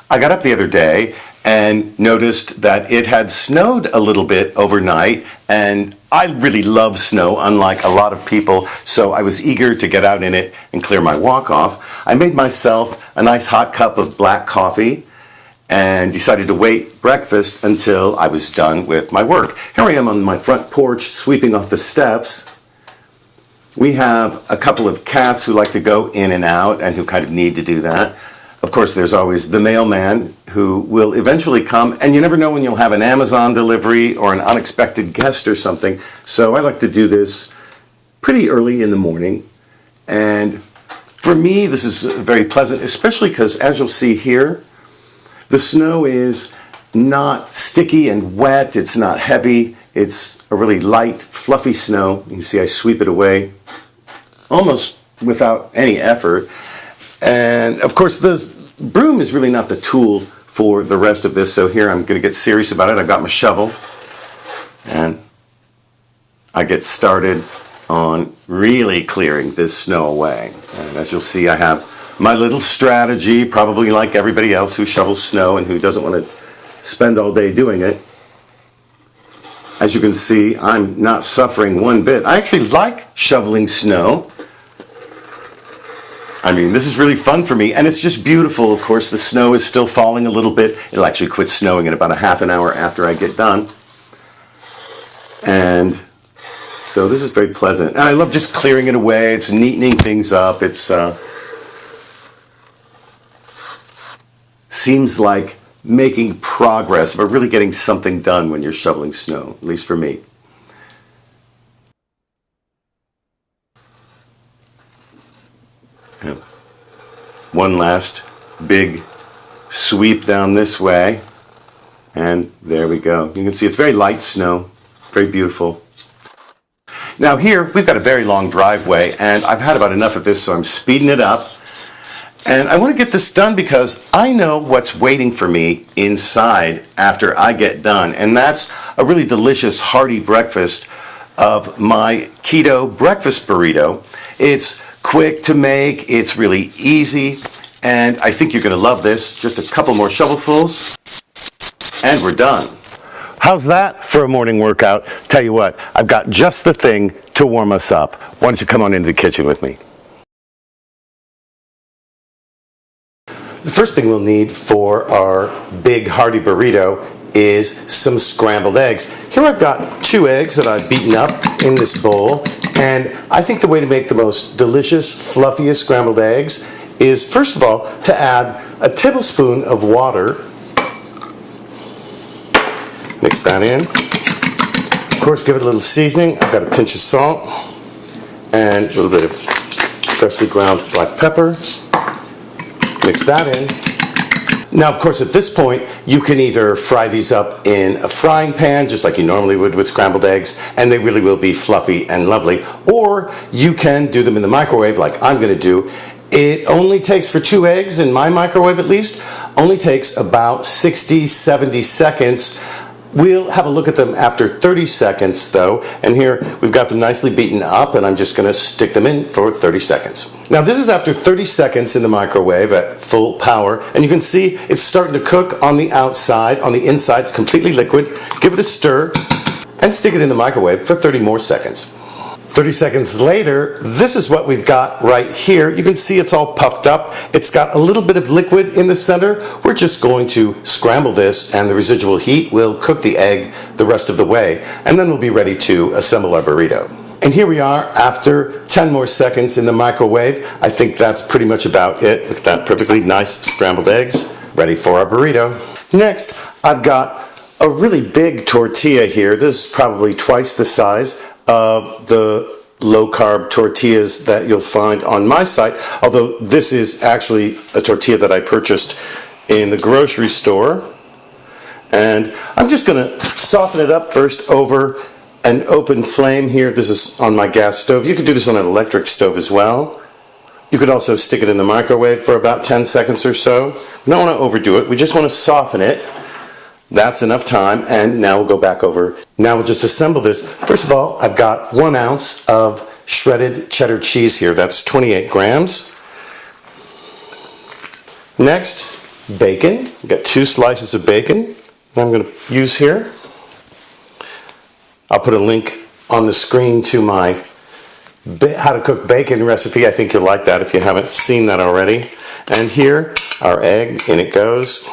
I got up the other day and noticed that it had snowed a little bit overnight, and I really love snow, unlike a lot of people, so I was eager to get out in it and clear my walk off. I made myself a nice hot cup of black coffee and decided to wait breakfast until I was done with my work. Here I am on my front porch sweeping off the steps. We have a couple of cats who like to go in and out and who kind of need to do that. Of course, there's always the mailman who will eventually come, and you never know when you'll have an Amazon delivery or an unexpected guest or something. So I like to do this pretty early in the morning. And for me, this is very pleasant, especially because, as you'll see here, the snow is not sticky and wet. It's not heavy. It's a really light, fluffy snow. You can see I sweep it away almost without any effort. And of course, the broom is really not the tool for the rest of this. So here I'm going to get serious about it. I've got my shovel and I get started on really clearing this snow away. And as you'll see, I have my little strategy, probably like everybody else who shovels snow and who doesn't want to spend all day doing it. As you can see, I'm not suffering one bit. I actually like shoveling snow. I mean, this is really fun for me, and it's just beautiful. Of course, the snow is still falling a little bit. It'll actually quit snowing in about a half an hour after I get done. And so this is very pleasant. And I love just clearing it away. It's neatening things up. It's seems like making progress, but really getting something done when you're shoveling snow, at least for me. Yeah. One last big sweep down this way, and there we go. You can see it's very light snow, very beautiful. Now here, we've got a very long driveway, and I've had about enough of this, so I'm speeding it up. And I want to get this done because I know what's waiting for me inside after I get done. And that's a really delicious, hearty breakfast of my keto breakfast burrito. It's quick to make, it's really easy, and I think you're going to love this. Just a couple more shovelfuls, and we're done. How's that for a morning workout? Tell you what, I've got just the thing to warm us up. Why don't you come on into the kitchen with me? The first thing we'll need for our big hearty burrito is some scrambled eggs. Here I've got 2 eggs that I've beaten up in this bowl, and I think the way to make the most delicious, fluffiest scrambled eggs is, first of all, to add a tablespoon of water. Mix that in. Of course, give it a little seasoning. I've got a pinch of salt and a little bit of freshly ground black pepper. Mix that in. Now, of course, at this point, you can either fry these up in a frying pan, just like you normally would with scrambled eggs, and they really will be fluffy and lovely, or you can do them in the microwave like I'm going to do. It only takes, for 2 eggs, in my microwave at least, only takes about 60, 70 seconds. We'll have a look at them after 30 seconds though, and here we've got them nicely beaten up, and I'm just going to stick them in for 30 seconds. Now this is after 30 seconds in the microwave at full power, and you can see it's starting to cook on the outside. On the inside it's completely liquid. Give it a stir and stick it in the microwave for 30 more seconds. 30 seconds later, this is what we've got right here. You can see it's all puffed up. It's got a little bit of liquid in the center. We're just going to scramble this, and the residual heat will cook the egg the rest of the way, and then we'll be ready to assemble our burrito. And here we are after 10 more seconds in the microwave. I think that's pretty much about it. Look at that, perfectly nice scrambled eggs, ready for our burrito. Next, I've got a really big tortilla here. This is probably twice the size of the low-carb tortillas that you'll find on my site, although this is actually a tortilla that I purchased in the grocery store. And I'm just going to soften it up first over an open flame here. This is on my gas stove. You could do this on an electric stove as well. You could also stick it in the microwave for about 10 seconds or so. We don't want to overdo it. We just want to soften it. That's enough time, and now we'll go back over. Now we'll just assemble this. First of all, I've got 1 ounce of shredded cheddar cheese here. That's 28 grams. Next, bacon. I've got 2 slices of bacon that I'm going to use here. I'll put a link on the screen to my how to cook bacon recipe. I think you'll like that if you haven't seen that already. And here, our egg, in it goes.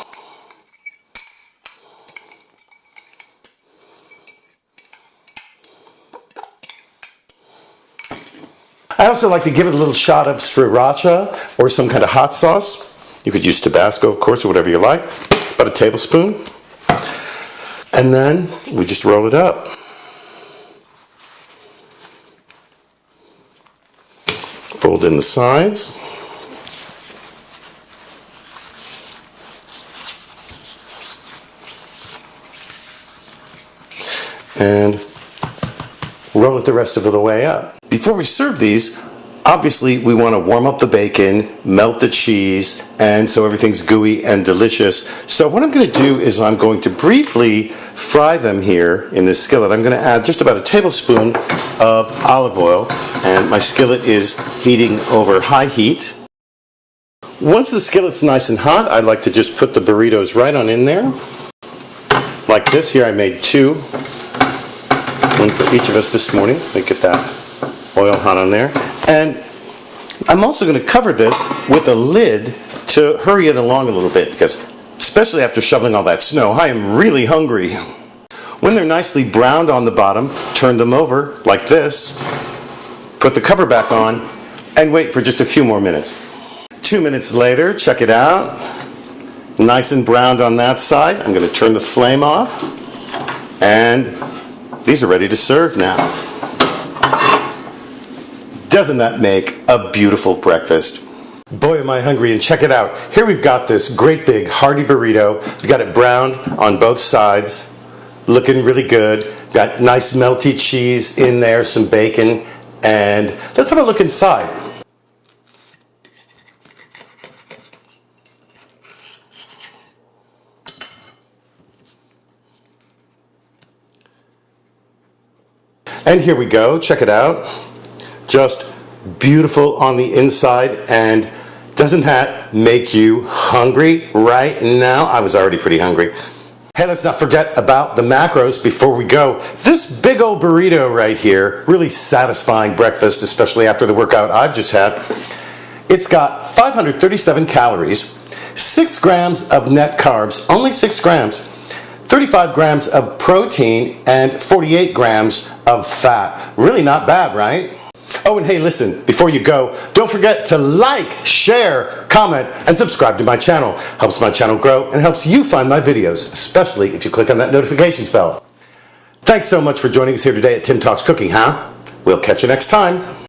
I also like to give it a little shot of sriracha or some kind of hot sauce. You could use Tabasco, of course, or whatever you like. About a tablespoon. And then we just roll it up. Fold in the sides. And roll it the rest of the way up. Before we serve these, obviously we want to warm up the bacon, melt the cheese, and so everything's gooey and delicious. So what I'm going to do is I'm going to briefly fry them here in this skillet. I'm going to add just about a tablespoon of olive oil, and my skillet is heating over high heat. Once the skillet's nice and hot, I like to just put the burritos right on in there. Like this. Here I made 2. One for each of us this morning. Let me get that oil hot on there. And I'm also going to cover this with a lid to hurry it along a little bit, because especially after shoveling all that snow, I am really hungry. When they're nicely browned on the bottom, turn them over like this, put the cover back on, and wait for just a few more minutes. 2 minutes later, check it out. Nice and browned on that side. I'm going to turn the flame off, and these are ready to serve now. Doesn't that make a beautiful breakfast? Boy, am I hungry, and check it out. Here we've got this great big hearty burrito. We've got it browned on both sides, looking really good. Got nice melty cheese in there, some bacon, and let's have a look inside. And here we go, check it out. Just beautiful on the inside, and doesn't that make you hungry right now? I was already pretty hungry. Hey, let's not forget about the macros before we go. This big old burrito right here, really satisfying breakfast, especially after the workout I've just had. It's got 537 calories, 6 grams of net carbs, only 6 grams, 35 grams of protein, and 48 grams of fat. Really not bad, right? Oh, and hey, listen, before you go, don't forget to like, share, comment, and subscribe to my channel. Helps my channel grow and helps you find my videos, especially if you click on that notifications bell. Thanks so much for joining us here today at Tim Talks Cooking, huh? We'll catch you next time.